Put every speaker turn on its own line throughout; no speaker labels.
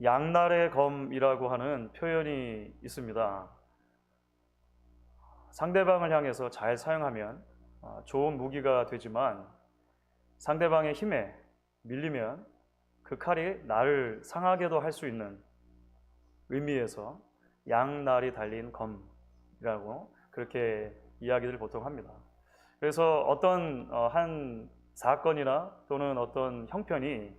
양날의 검이라고 하는 표현이 있습니다. 상대방을 향해서 잘 사용하면 좋은 무기가 되지만 상대방의 힘에 밀리면 그 칼이 나를 상하게도 할 수 있는 의미에서 양날이 달린 검이라고 그렇게 이야기를 보통 합니다. 그래서 어떤 한 사건이나 또는 어떤 형편이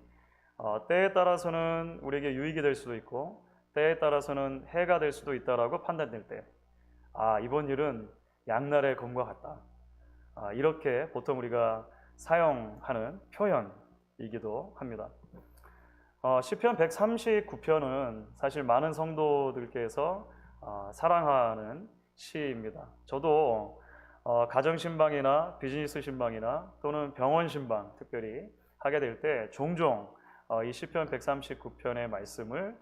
때에 따라서는 우리에게 유익이 될 수도 있고 때에 따라서는 해가 될 수도 있다라고 판단될 때, 이번 일은 양날의 검과 같다. 이렇게 보통 우리가 사용하는 표현이기도 합니다. 시편 139편은 사실 많은 성도들께서 사랑하는 시입니다. 저도 가정신방이나 비즈니스 신방이나 또는 병원 신방 특별히 하게 될 때 종종 이 시편 139편의 말씀을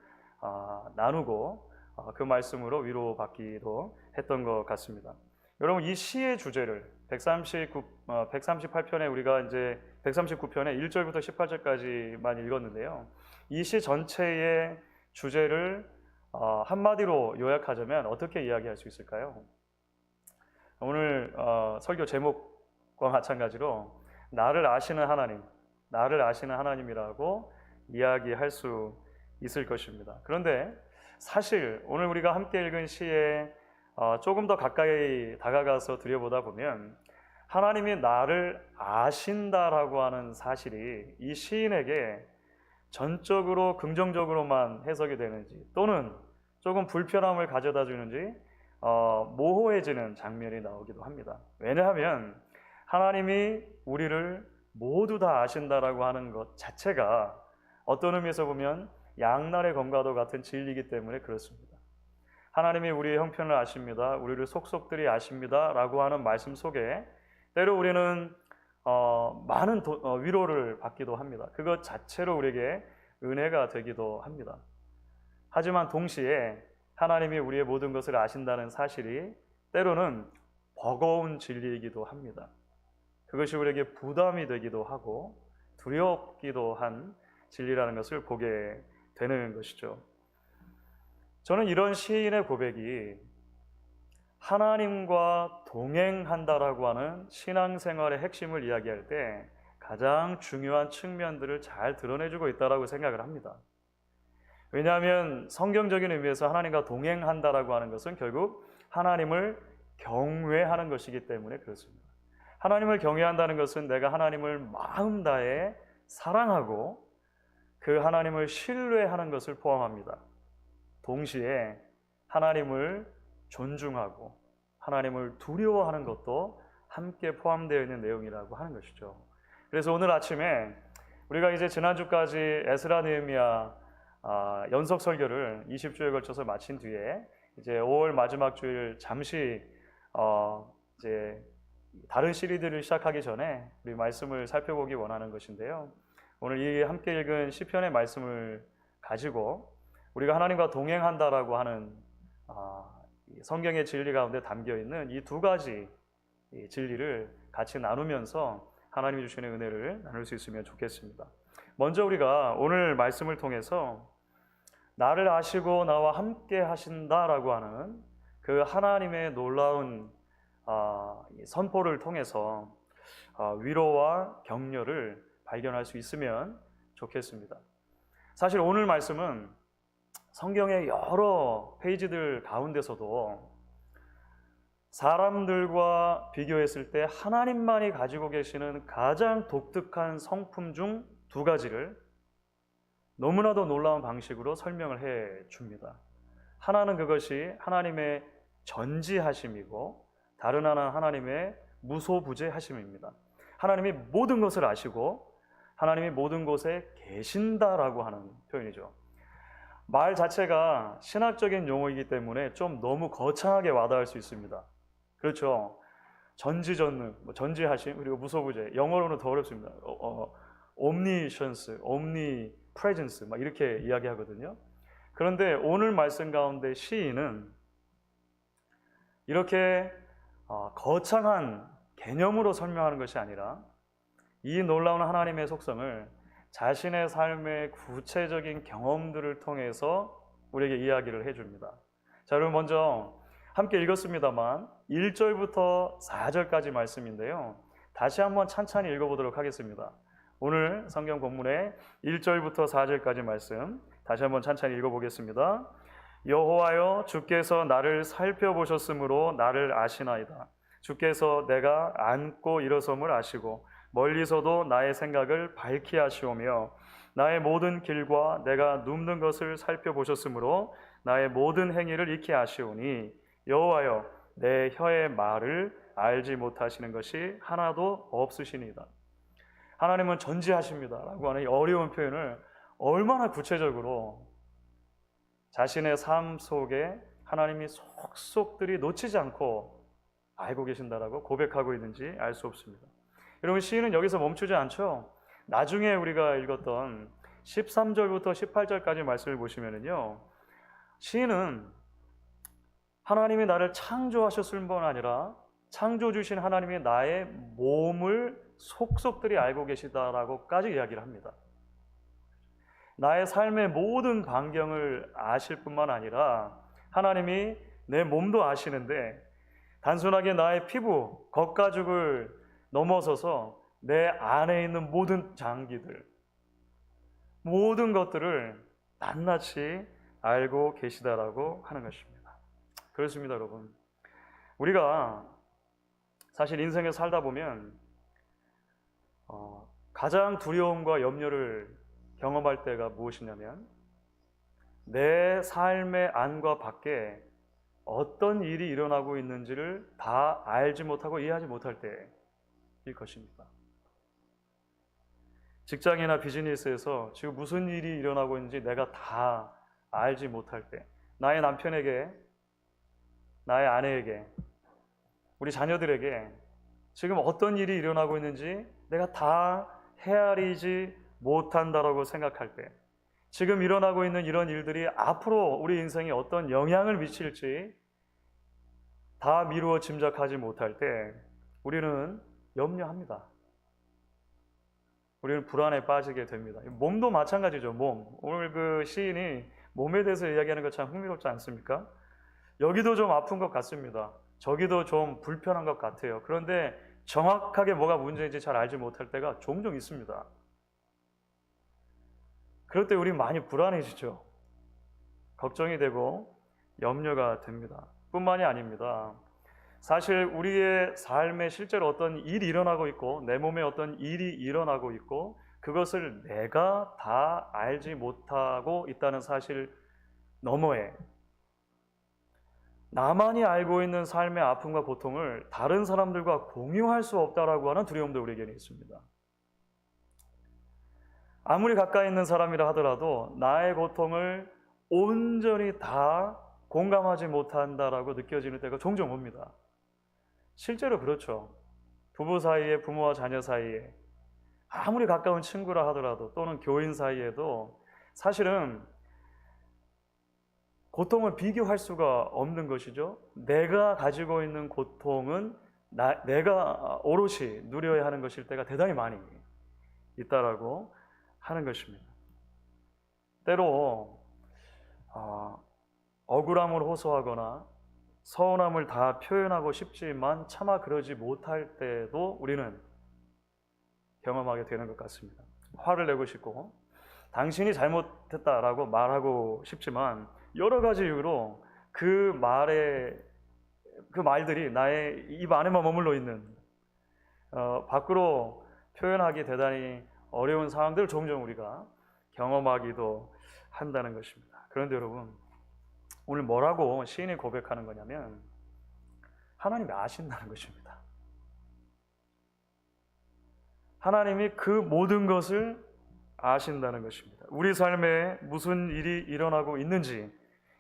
나누고 그 말씀으로 위로받기도 했던 것 같습니다. 여러분, 이 시의 주제를 138편에 우리가 이제 139편에 1절부터 18절까지만 읽었는데요. 이 시 전체의 주제를 한마디로 요약하자면 어떻게 이야기할 수 있을까요? 오늘 설교 제목과 마찬가지로 나를 아시는 하나님, 나를 아시는 하나님이라고 이야기할 수 있을 것입니다. 그런데 사실 오늘 우리가 함께 읽은 시에 조금 더 가까이 다가가서 들여보다 보면 하나님이 나를 아신다라고 하는 사실이 이 시인에게 전적으로 긍정적으로만 해석이 되는지 또는 조금 불편함을 가져다 주는지 모호해지는 장면이 나오기도 합니다. 왜냐하면 하나님이 우리를 모두 다 아신다라고 하는 것 자체가 어떤 의미에서 보면 양날의 검과도 같은 진리이기 때문에 그렇습니다. 하나님이 우리의 형편을 아십니다. 우리를 속속들이 아십니다. 라고 하는 말씀 속에 때로 우리는 많은 위로를 받기도 합니다. 그것 자체로 우리에게 은혜가 되기도 합니다. 하지만 동시에 하나님이 우리의 모든 것을 아신다는 사실이 때로는 버거운 진리이기도 합니다. 그것이 우리에게 부담이 되기도 하고 두렵기도 한 진리라는 것을 보게 되는 것이죠. 저는 이런 시인의 고백이 하나님과 동행한다라고 하는 신앙생활의 핵심을 이야기할 때 가장 중요한 측면들을 잘 드러내주고 있다고 생각을 합니다. 왜냐하면 성경적인 의미에서 하나님과 동행한다라고 하는 것은 결국 하나님을 경외하는 것이기 때문에 그렇습니다. 하나님을 경외한다는 것은 내가 하나님을 마음 다해 사랑하고 그 하나님을 신뢰하는 것을 포함합니다. 동시에 하나님을 존중하고 하나님을 두려워하는 것도 함께 포함되어 있는 내용이라고 하는 것이죠. 그래서 오늘 아침에 우리가 이제 지난주까지 에스라 느헤미야 연속 설교를 20주에 걸쳐서 마친 뒤에 이제 5월 마지막 주일 잠시 이제 다른 시리즈를 시작하기 전에 우리 말씀을 살펴보기 원하는 것인데요. 오늘 이 함께 읽은 시편의 말씀을 가지고 우리가 하나님과 동행한다라고 하는 성경의 진리 가운데 담겨 있는 이 두 가지 진리를 같이 나누면서 하나님이 주시는 은혜를 나눌 수 있으면 좋겠습니다. 먼저 우리가 오늘 말씀을 통해서 나를 아시고 나와 함께 하신다라고 하는 그 하나님의 놀라운 선포를 통해서 위로와 격려를 발견할 수 있으면 좋겠습니다. 사실 오늘 말씀은 성경의 여러 페이지들 가운데서도 사람들과 비교했을 때 하나님만이 가지고 계시는 가장 독특한 성품 중 두 가지를 너무나도 놀라운 방식으로 설명을 해 줍니다. 하나는 그것이 하나님의 전지하심이고 다른 하나는 하나님의 무소부재하심입니다. 하나님이 모든 것을 아시고 하나님이 모든 곳에 계신다라고 하는 표현이죠. 말 자체가 신학적인 용어이기 때문에 좀 너무 거창하게 와닿을 수 있습니다. 그렇죠. 전지전능, 전지하심, 그리고 무소부재. 영어로는 더 어렵습니다. omniscience, omnipresence 막 이렇게 이야기하거든요. 그런데 오늘 말씀 가운데 시인은 이렇게 거창한 개념으로 설명하는 것이 아니라 이 놀라운 하나님의 속성을 자신의 삶의 구체적인 경험들을 통해서 우리에게 이야기를 해줍니다. 자, 여러분 먼저 함께 읽었습니다만 1절부터 4절까지 말씀인데요. 다시 한번 찬찬히 읽어보도록 하겠습니다. 오늘 성경 본문의 1절부터 4절까지 말씀 다시 한번 찬찬히 읽어보겠습니다. 여호와여, 주께서 나를 살펴보셨으므로 나를 아시나이다. 주께서 내가 앉고 일어섬을 아시고 멀리서도 나의 생각을 밝히 하시오며 나의 모든 길과 내가 눕는 것을 살펴보셨으므로 나의 모든 행위를 익히 아시오니 여호와여, 내 혀의 말을 알지 못하시는 것이 하나도 없으시니이다. 하나님은 전지하십니다 라고 하는 이 어려운 표현을 얼마나 구체적으로 자신의 삶 속에 하나님이 속속들이 놓치지 않고 알고 계신다라고 고백하고 있는지 알 수 없습니다. 여러분, 시인은 여기서 멈추지 않죠. 나중에 우리가 읽었던 13절부터 18절까지 말씀을 보시면은요, 시인은 하나님이 나를 창조하셨을 뿐 아니라 창조 주신 하나님이 나의 몸을 속속들이 알고 계시다라고까지 이야기를 합니다. 나의 삶의 모든 반경을 아실 뿐만 아니라 하나님이 내 몸도 아시는데 단순하게 나의 피부, 겉가죽을 넘어서서 내 안에 있는 모든 장기들, 모든 것들을 낱낱이 알고 계시다라고 하는 것입니다. 그렇습니다, 여러분. 우리가 사실 인생에 살다 보면 가장 두려움과 염려를 경험할 때가 무엇이냐면 내 삶의 안과 밖에 어떤 일이 일어나고 있는지를 다 알지 못하고 이해하지 못할 때일 것입니다. 직장이나 비즈니스에서 지금 무슨 일이 일어나고 있는지 내가 다 알지 못할 때, 나의 남편에게, 나의 아내에게, 우리 자녀들에게 지금 어떤 일이 일어나고 있는지 내가 다 헤아리지 못한다라고 생각할 때, 지금 일어나고 있는 이런 일들이 앞으로 우리 인생에 어떤 영향을 미칠지 다 미루어 짐작하지 못할 때 우리는 염려합니다. 우리는 불안에 빠지게 됩니다. 몸도 마찬가지죠. 몸. 오늘 그 시인이 몸에 대해서 이야기하는 것 참 흥미롭지 않습니까? 여기도 좀 아픈 것 같습니다. 저기도 좀 불편한 것 같아요. 그런데 정확하게 뭐가 문제인지 잘 알지 못할 때가 종종 있습니다. 그럴 때 우리 많이 불안해지죠. 걱정이 되고 염려가 됩니다. 뿐만이 아닙니다. 사실 우리의 삶에 실제로 어떤 일이 일어나고 있고 내 몸에 어떤 일이 일어나고 있고 그것을 내가 다 알지 못하고 있다는 사실 너머에 나만이 알고 있는 삶의 아픔과 고통을 다른 사람들과 공유할 수 없다라고 하는 두려움도 우리에게는 있습니다. 아무리 가까이 있는 사람이라 하더라도 나의 고통을 온전히 다 공감하지 못한다라고 느껴지는 때가 종종 옵니다. 실제로 그렇죠. 부부 사이에, 부모와 자녀 사이에, 아무리 가까운 친구라 하더라도 또는 교인 사이에도 사실은 고통을 비교할 수가 없는 것이죠. 내가 가지고 있는 고통은 내가 오롯이 누려야 하는 것일 때가 대단히 많이 있다라고 하는 것입니다. 때로 억울함을 호소하거나 서운함을 다 표현하고 싶지만 차마 그러지 못할 때도 우리는 경험하게 되는 것 같습니다. 화를 내고 싶고 당신이 잘못했다라고 말하고 싶지만 여러 가지 이유로 그 말들이 나의 입 안에만 머물러 있는 밖으로 표현하기 대단히 어려운 상황들을 종종 우리가 경험하기도 한다는 것입니다. 그런데 여러분, 오늘 뭐라고 시인이 고백하는 거냐면 하나님이 아신다는 것입니다. 하나님이 그 모든 것을 아신다는 것입니다. 우리 삶에 무슨 일이 일어나고 있는지,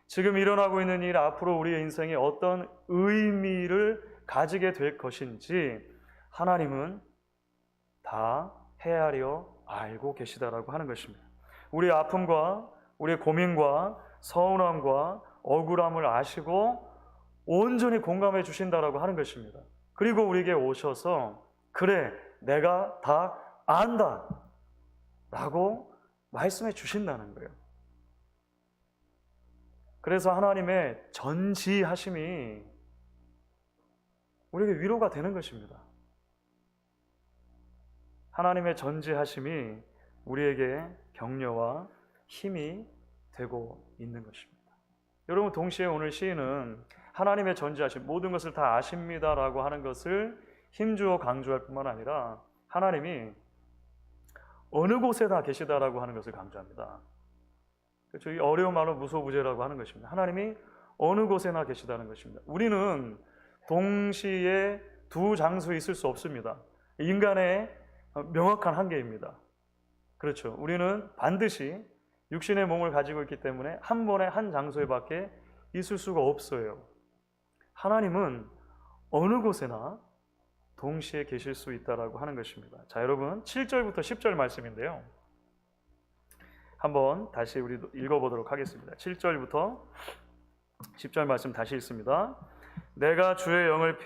지금 일어나고 있는 일 앞으로 우리의 인생에 어떤 의미를 가지게 될 것인지 하나님은 다 헤아려 알고 계시다라고 하는 것입니다. 우리의 아픔과 우리의 고민과 서운함과 억울함을 아시고 온전히 공감해 주신다라고 하는 것입니다. 그리고 우리에게 오셔서 그래, 내가 다 안다. 라고 말씀해 주신다는 거예요. 그래서 하나님의 전지하심이 우리에게 위로가 되는 것입니다. 하나님의 전지하심이 우리에게 격려와 힘이 되고 있는 것입니다. 여러분, 동시에 오늘 시인은 하나님의 전지하심, 모든 것을 다 아십니다라고 하는 것을 힘주어 강조할 뿐만 아니라 하나님이 어느 곳에나 계시다라고 하는 것을 강조합니다. 그렇죠? 이 어려운 말로 무소부재라고 하는 것입니다. 하나님이 어느 곳에나 계시다는 것입니다. 우리는 동시에 두 장소에 있을 수 없습니다. 인간의 명확한 한계입니다. 그렇죠? 우리는 반드시 육신의 몸을 가지고 있기 때문에 한 번에 한 장소에 밖에 있을 수가 없어요. 하나님은 어느 곳에나 동시에 계실 수 있다라고 하는 것입니다. 자, 여러분, 7절부터 10절 말씀인데요. 한번 다시 우리 읽어보도록 하겠습니다. 7절부터 10절 말씀 다시 읽습니다. 내가 주의 영을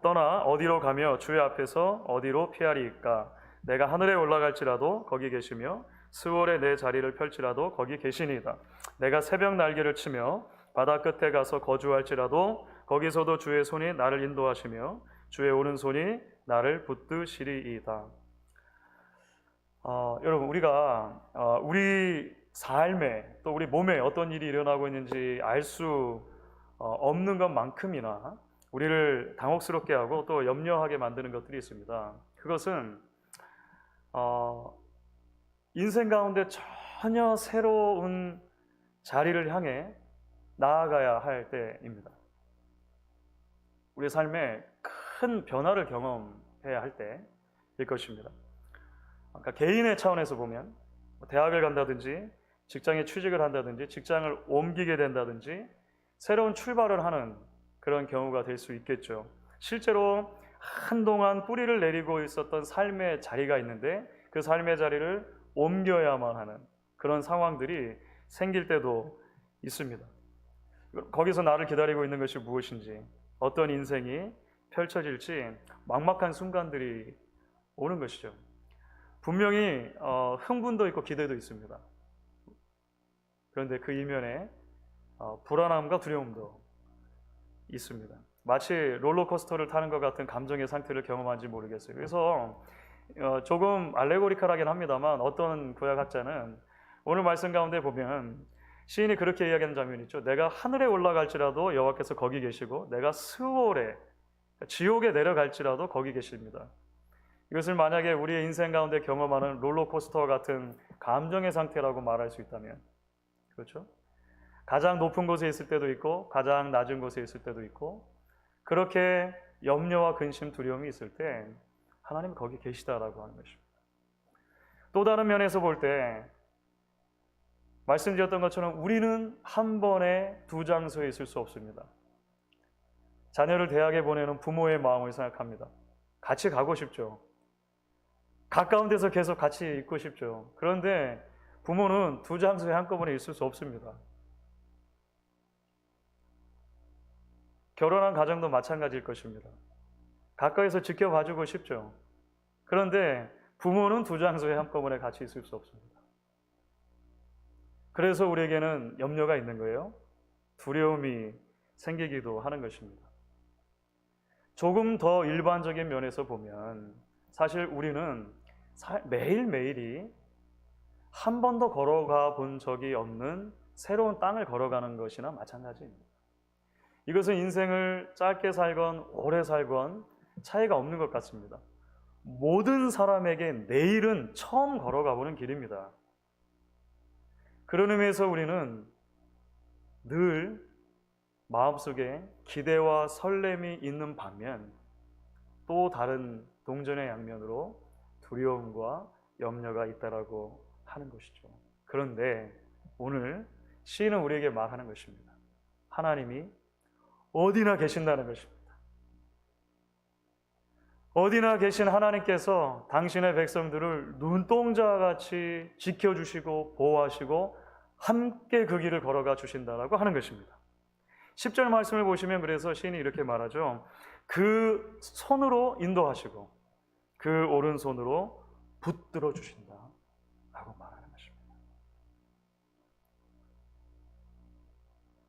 떠나 어디로 가며 주의 앞에서 어디로 피하리이까? 내가 하늘에 올라갈지라도 거기 계시며 스월에 내 자리를 펼치라도 거기 계시니이다. 내가 새벽 날개를 치며 바다 끝에 가서 거주할지라도 거기서도 주의 손이 나를 인도하시며 주의 오른손이 나를 붙드시리이다. 여러분, 우리가 우리 삶에 또 우리 몸에 어떤 일이 일어나고 있는지 알 수 없는 것만큼이나 우리를 당혹스럽게 하고 또 염려하게 만드는 것들이 있습니다. 그것은 인생 가운데 전혀 새로운 자리를 향해 나아가야 할 때입니다. 우리 삶에 큰 변화를 경험해야 할 때일 것입니다. 그러니까 개인의 차원에서 보면 대학을 간다든지 직장에 취직을 한다든지 직장을 옮기게 된다든지 새로운 출발을 하는 그런 경우가 될 수 있겠죠. 실제로 한동안 뿌리를 내리고 있었던 삶의 자리가 있는데 그 삶의 자리를 옮겨야만 하는 그런 상황들이 생길 때도 있습니다. 거기서 나를 기다리고 있는 것이 무엇인지, 어떤 인생이 펼쳐질지 막막한 순간들이 오는 것이죠. 분명히 흥분도 있고 기대도 있습니다. 그런데 그 이면에 불안함과 두려움도 있습니다. 마치 롤러코스터를 타는 것 같은 감정의 상태를 경험한지 모르겠어요. 그래서 조금 알레고리컬하긴 합니다만 어떤 구약학자는 오늘 말씀 가운데 보면 시인이 그렇게 이야기하는 장면이 있죠. 내가 하늘에 올라갈지라도 여호와께서 거기 계시고 내가 스월에 지옥에 내려갈지라도 거기 계십니다. 이것을 만약에 우리의 인생 가운데 경험하는 롤러코스터 같은 감정의 상태라고 말할 수 있다면, 그렇죠? 가장 높은 곳에 있을 때도 있고 가장 낮은 곳에 있을 때도 있고 그렇게 염려와 근심, 두려움이 있을 때 하나님이 거기 계시다라고 하는 것입니다. 또 다른 면에서 볼 때 말씀드렸던 것처럼 우리는 한 번에 두 장소에 있을 수 없습니다. 자녀를 대학에 보내는 부모의 마음을 생각합니다. 같이 가고 싶죠. 가까운 데서 계속 같이 있고 싶죠. 그런데 부모는 두 장소에 한꺼번에 있을 수 없습니다. 결혼한 가정도 마찬가지일 것입니다. 가까이서 지켜봐주고 싶죠. 그런데 부모는 두 장소에 한꺼번에 같이 있을 수 없습니다. 그래서 우리에게는 염려가 있는 거예요. 두려움이 생기기도 하는 것입니다. 조금 더 일반적인 면에서 보면 사실 우리는 매일매일이 한 번도 걸어가 본 적이 없는 새로운 땅을 걸어가는 것이나 마찬가지입니다. 이것은 인생을 짧게 살건 오래 살건 차이가 없는 것 같습니다. 모든 사람에게 내일은 처음 걸어가 보는 길입니다. 그런 의미에서 우리는 늘 마음속에 기대와 설렘이 있는 반면 또 다른 동전의 양면으로 두려움과 염려가 있다라고 하는 것이죠. 그런데 오늘 시인은 우리에게 말하는 것입니다. 하나님이 어디나 계신다는 것입니다. 어디나 계신 하나님께서 당신의 백성들을 눈동자같이 지켜주시고 보호하시고 함께 그 길을 걸어가 주신다라고 하는 것입니다. 10절 말씀을 보시면 그래서 시인이 이렇게 말하죠. 그 손으로 인도하시고 그 오른손으로 붙들어 주신다라고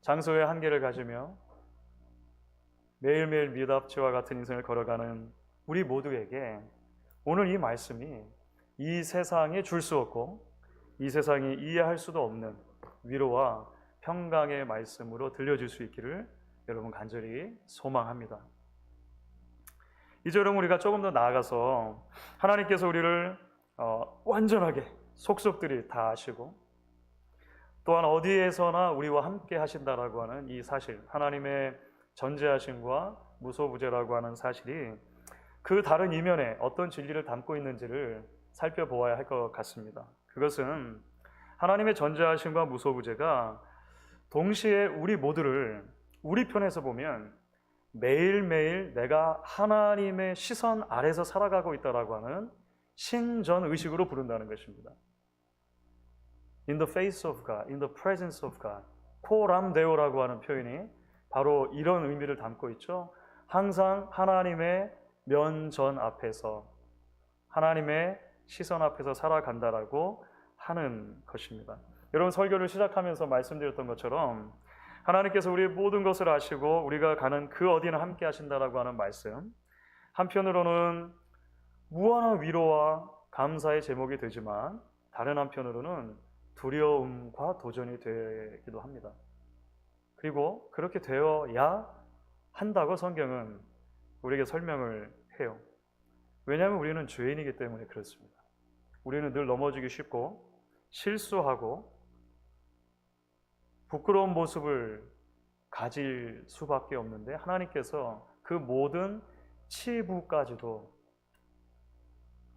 장소의 한계를 가지며 매일매일 미답지와 같은 인생을 걸어가는 우리 모두에게 오늘 이 말씀이 이 세상에 줄 수 없고 이 세상이 이해할 수도 없는 위로와 평강의 말씀으로 들려줄 수 있기를 여러분 간절히 소망합니다. 이제 여러분 우리가 조금 더 나아가서 하나님께서 우리를 완전하게 속속들이 다 아시고 또한 어디에서나 우리와 함께 하신다라고 하는 이 사실, 하나님의 전지하심과 무소부재라고 하는 사실이 그 다른 이면에 어떤 진리를 담고 있는지를 살펴보아야 할 것 같습니다. 그것은 하나님의 전지하심과 무소부재가 동시에 우리 모두를 우리 편에서 보면 매일매일 내가 하나님의 시선 아래서 살아가고 있다라고 하는 신전의식으로 부른다는 것입니다. In the face of God, in the presence of God, 코람데오라고 하는 표현이 바로 이런 의미를 담고 있죠. 항상 하나님의 면전 앞에서, 하나님의 시선 앞에서 살아간다라고 하는 것입니다. 여러분 설교를 시작하면서 말씀드렸던 것처럼 하나님께서 우리의 모든 것을 아시고 우리가 가는 그 어디나 함께 하신다라고 하는 말씀, 한편으로는 무한한 위로와 감사의 제목이 되지만 다른 한편으로는 두려움과 도전이 되기도 합니다. 그리고 그렇게 되어야 한다고 성경은 우리에게 설명을 해요. 왜냐하면 우리는 죄인이기 때문에 그렇습니다. 우리는 늘 넘어지기 쉽고 실수하고 부끄러운 모습을 가질 수밖에 없는데 하나님께서 그 모든 치부까지도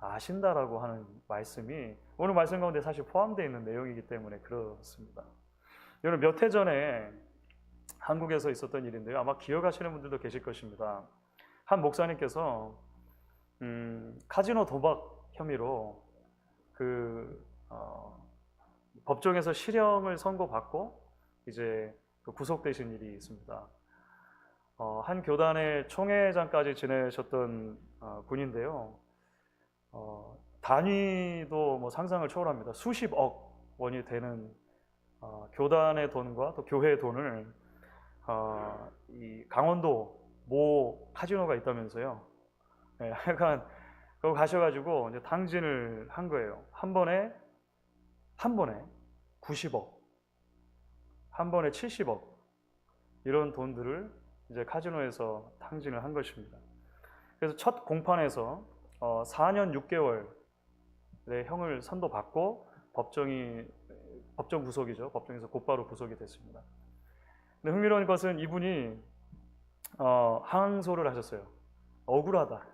아신다라고 하는 말씀이 오늘 말씀 가운데 사실 포함되어 있는 내용이기 때문에 그렇습니다. 여러분 몇 해 전에 한국에서 있었던 일인데요. 아마 기억하시는 분들도 계실 것입니다. 한 목사님께서 카지노 도박 혐의로 법정에서 실형을 선고받고 이제 구속되신 일이 있습니다. 한 교단의 총회장까지 지내셨던 분인데요. 단위도 뭐 상상을 초월합니다. 수십억 원이 되는 교단의 돈과 또 교회의 돈을 이 강원도 모 카지노가 있다면서요. 네, 약간 거기 가셔가지고 이제 당진을 한 거예요. 한 번에 90억, 한 번에 70억 이런 돈들을 이제 카지노에서 탕진을 한 것입니다. 그래서 첫 공판에서 4년 6개월의 형을 선고받고 법정 구속이죠. 법정에서 곧바로 구속이 됐습니다. 근데 흥미로운 것은 이분이 항소를 하셨어요. 억울하다.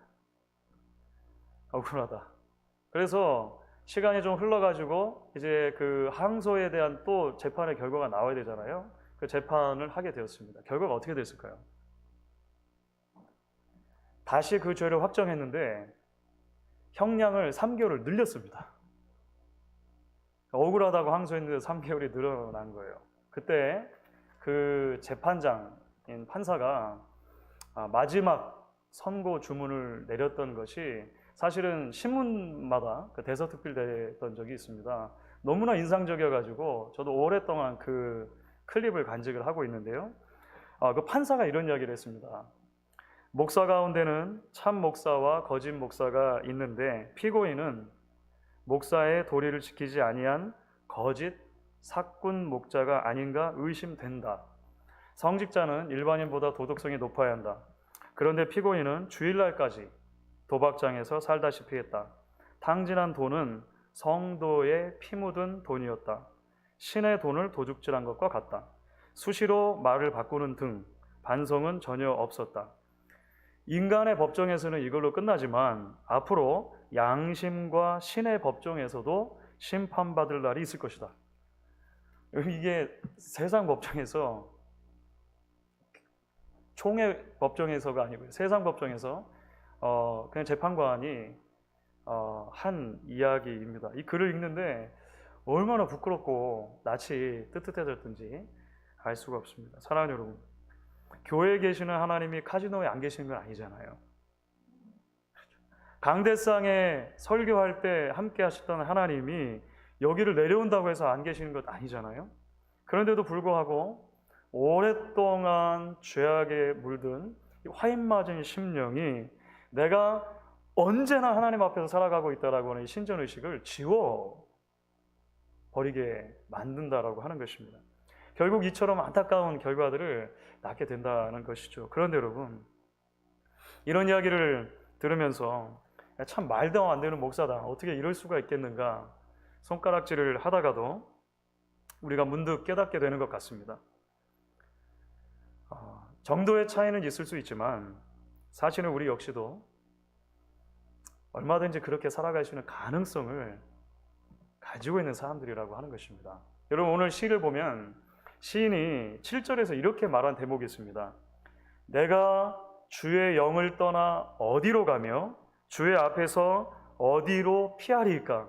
그래서 시간이 좀 흘러가지고 이제 그 항소에 대한 또 재판의 결과가 나와야 되잖아요. 그 재판을 하게 되었습니다. 결과가 어떻게 됐을까요? 다시 그 죄를 확정했는데 형량을 3개월을 늘렸습니다. 억울하다고 항소했는데 3개월이 늘어난 거예요. 그때 그 재판장인 판사가 마지막 선고 주문을 내렸던 것이 사실은 신문마다 대서특필됐던 적이 있습니다. 너무나 인상적이어가지고 저도 오랫동안 그 클립을 간직을 하고 있는데요. 그 판사가 이런 이야기를 했습니다. 목사 가운데는 참 목사와 거짓 목사가 있는데 피고인은 목사의 도리를 지키지 아니한 거짓 사꾼 목자가 아닌가 의심된다. 성직자는 일반인보다 도덕성이 높아야 한다. 그런데 피고인은 주일날까지 도박장에서 살다시피 했다. 탕진한 돈은 성도의 피 묻은 돈이었다. 신의 돈을 도둑질한 것과 같다. 수시로 말을 바꾸는 등 반성은 전혀 없었다. 인간의 법정에서는 이걸로 끝나지만 앞으로 양심과 신의 법정에서도 심판받을 날이 있을 것이다. 이게 세상 법정에서, 총회 법정에서가 아니고요. 세상 법정에서 그냥 재판관이 한 이야기입니다. 이 글을 읽는데 얼마나 부끄럽고 낯이 뜨뜻해졌든지 알 수가 없습니다. 사랑하는 여러분, 교회에 계시는 하나님이 카지노에 안 계시는 건 아니잖아요. 강대상에 설교할 때 함께 하셨던 하나님이 여기를 내려온다고 해서 안 계시는 것 아니잖아요. 그런데도 불구하고 오랫동안 죄악에 물든 화인 맞은 심령이 내가 언제나 하나님 앞에서 살아가고 있다라고 하는 이 신전의식을 지워 버리게 만든다라고 하는 것입니다. 결국 이처럼 안타까운 결과들을 낳게 된다는 것이죠. 그런데 여러분, 이런 이야기를 들으면서 참 말도 안 되는 목사다, 어떻게 이럴 수가 있겠는가 손가락질을 하다가도 우리가 문득 깨닫게 되는 것 같습니다. 정도의 차이는 있을 수 있지만 사실은 우리 역시도 얼마든지 그렇게 살아갈 수 있는 가능성을 가지고 있는 사람들이라고 하는 것입니다. 여러분, 오늘 시를 보면 시인이 7절에서 이렇게 말한 대목이 있습니다. 내가 주의 영을 떠나 어디로 가며 주의 앞에서 어디로 피하리까?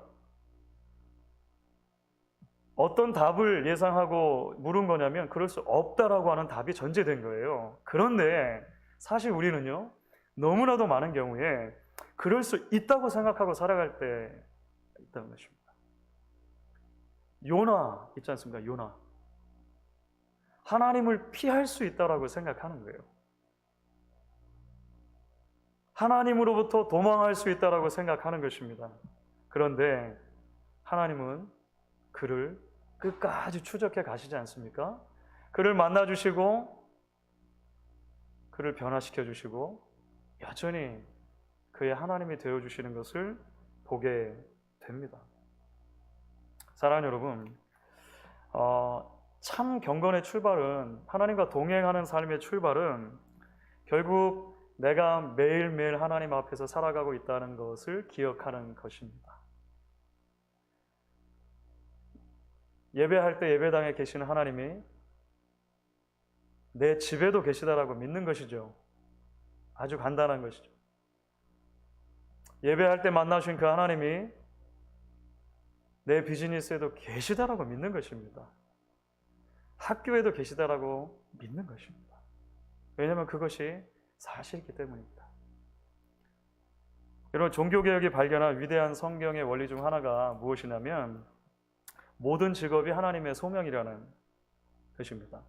어떤 답을 예상하고 물은 거냐면 그럴 수 없다라고 하는 답이 전제된 거예요. 그런데 사실 우리는요, 너무나도 많은 경우에 그럴 수 있다고 생각하고 살아갈 때 있다는 것입니다. 요나 있지 않습니까? 요나. 하나님을 피할 수 있다라고 생각하는 거예요. 하나님으로부터 도망할 수 있다라고 생각하는 것입니다. 그런데 하나님은 그를 끝까지 추적해 가시지 않습니까? 그를 만나주시고 그를 변화시켜 주시고 여전히 그의 하나님이 되어주시는 것을 보게 됩니다. 사랑하는 여러분, 참 경건의 출발은, 하나님과 동행하는 삶의 출발은 결국 내가 매일매일 하나님 앞에서 살아가고 있다는 것을 기억하는 것입니다. 예배할 때 예배당에 계시는 하나님이 내 집에도 계시다라고 믿는 것이죠. 아주 간단한 것이죠. 예배할 때 만나신 그 하나님이 내 비즈니스에도 계시다라고 믿는 것입니다. 학교에도 계시다라고 믿는 것입니다. 왜냐하면 그것이 사실이기 때문입니다. 여러분, 종교개혁이 발견한 위대한 성경의 원리 중 하나가 무엇이냐면 모든 직업이 하나님의 소명이라는 것입니다.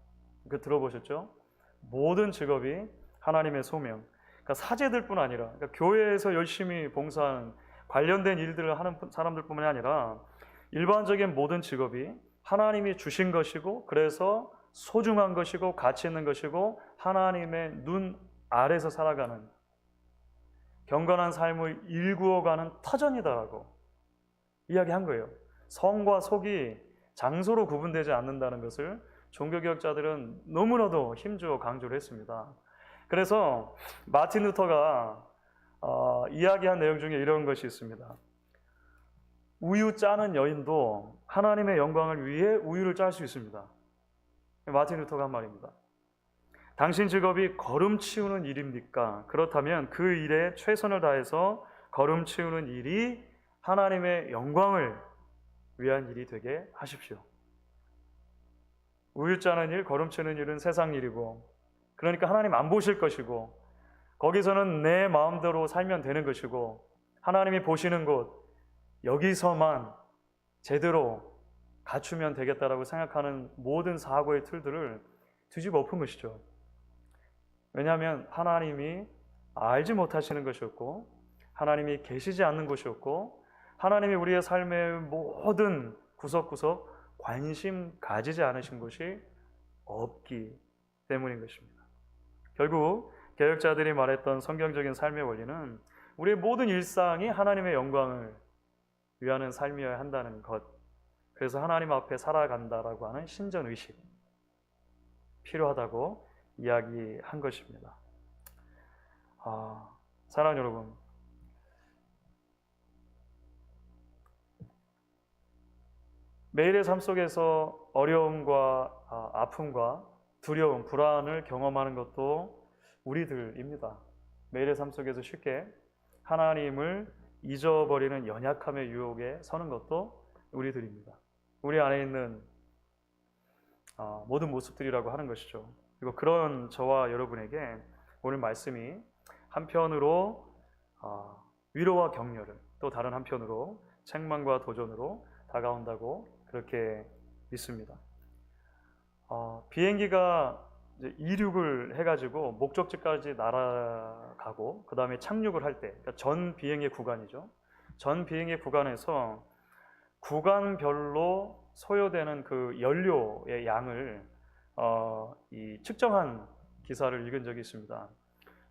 그 들어보셨죠? 모든 직업이 하나님의 소명. 그러니까 사제들뿐 아니라, 그러니까 교회에서 열심히 봉사하는 관련된 일들을 하는 사람들뿐만 아니라 일반적인 모든 직업이 하나님이 주신 것이고 그래서 소중한 것이고 가치 있는 것이고 하나님의 눈 아래서 살아가는 경건한 삶을 일구어가는 터전이다라고 이야기한 거예요. 성과 속이 장소로 구분되지 않는다는 것을 종교개혁자들은 너무나도 힘주어 강조를 했습니다. 그래서 마틴 루터가 이야기한 내용 중에 이런 것이 있습니다. 우유 짜는 여인도 하나님의 영광을 위해 우유를 짤 수 있습니다. 마틴 루터가 한 말입니다. 당신 직업이 걸음 치우는 일입니까? 그렇다면 그 일에 최선을 다해서 걸음 치우는 일이 하나님의 영광을 위한 일이 되게 하십시오. 우유 짜는 일, 걸음 치는 일은 세상 일이고, 그러니까 하나님 안 보실 것이고, 거기서는 내 마음대로 살면 되는 것이고, 하나님이 보시는 곳, 여기서만 제대로 갖추면 되겠다라고 생각하는 모든 사고의 틀들을 뒤집어 엎은 것이죠. 왜냐하면 하나님이 알지 못하시는 것이었고, 하나님이 계시지 않는 것이었고, 하나님이 우리의 삶의 모든 구석구석 관심 가지지 않으신 것이 없기 때문인 것입니다. 결국 개혁자들이 말했던 성경적인 삶의 원리는 우리의 모든 일상이 하나님의 영광을 위하는 삶이어야 한다는 것, 그래서 하나님 앞에 살아간다라고 하는 신전의식 필요하다고 이야기한 것입니다. 사랑하는 여러분, 매일의 삶 속에서 어려움과 아픔과 두려움, 불안을 경험하는 것도 우리들입니다. 매일의 삶 속에서 쉽게 하나님을 잊어버리는 연약함의 유혹에 서는 것도 우리들입니다. 우리 안에 있는 모든 모습들이라고 하는 것이죠. 그리고 그런 저와 여러분에게 오늘 말씀이 한편으로 위로와 격려를, 또 다른 한편으로 책망과 도전으로 다가온다고 그렇게 믿습니다. 비행기가 이제 이륙을 해가지고 목적지까지 날아가고 그 다음에 착륙을 할 때, 그러니까 전 비행의 구간이죠. 전 비행의 구간에서 구간별로 소요되는 그 연료의 양을 이 측정한 기사를 읽은 적이 있습니다.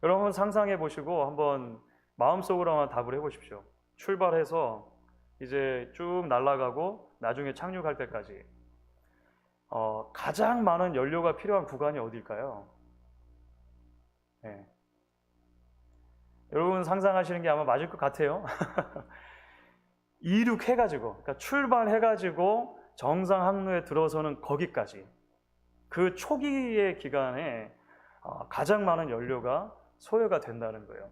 여러분 상상해 보시고 한번 마음속으로 한번 답을 해보십시오. 출발해서 이제 쭉 날아가고 나중에 착륙할 때까지 가장 많은 연료가 필요한 구간이 어딜까요? 네. 여러분 상상하시는 게 아마 맞을 것 같아요. 이륙해가지고, 그러니까 출발해가지고 정상 항로에 들어서는 거기까지 그 초기의 기간에 가장 많은 연료가 소요가 된다는 거예요.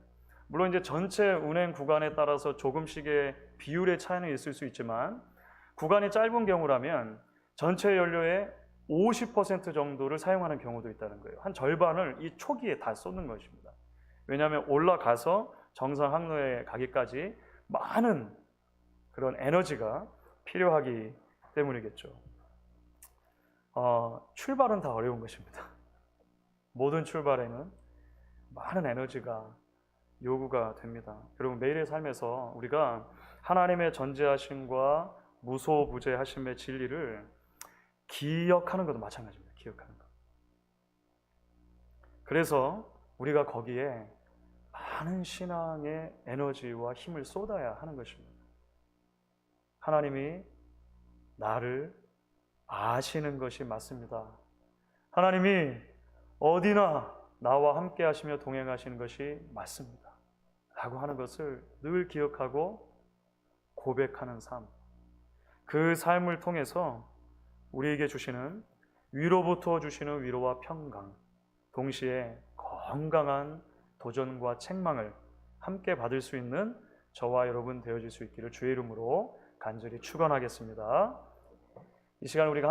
물론 이제 전체 운행 구간에 따라서 조금씩의 비율의 차이는 있을 수 있지만 구간이 짧은 경우라면 전체 연료의 50% 정도를 사용하는 경우도 있다는 거예요. 한 절반을 이 초기에 다 쏟는 것입니다. 왜냐하면 올라가서 정상 항로에 가기까지 많은 그런 에너지가 필요하기 때문이겠죠. 출발은 다 어려운 것입니다. 모든 출발에는 많은 에너지가 요구가 됩니다. 여러분 매일의 삶에서 우리가 하나님의 전지하심과 무소부재하심의 진리를 기억하는 것도 마찬가지입니다. 기억하는 것. 그래서 우리가 거기에 많은 신앙의 에너지와 힘을 쏟아야 하는 것입니다. 하나님이 나를 아시는 것이 맞습니다. 하나님이 어디나 나와 함께 하시며 동행하시는 것이 맞습니다. 라고 하는 것을 늘 기억하고 고백하는 삶. 그 삶을 통해서 우리에게 주시는 위로부터 주시는 위로와 평강, 동시에 건강한 도전과 책망을 함께 받을 수 있는 저와 여러분 되어질 수 있기를 주의 이름으로 간절히 축원하겠습니다. 이 시간 우리가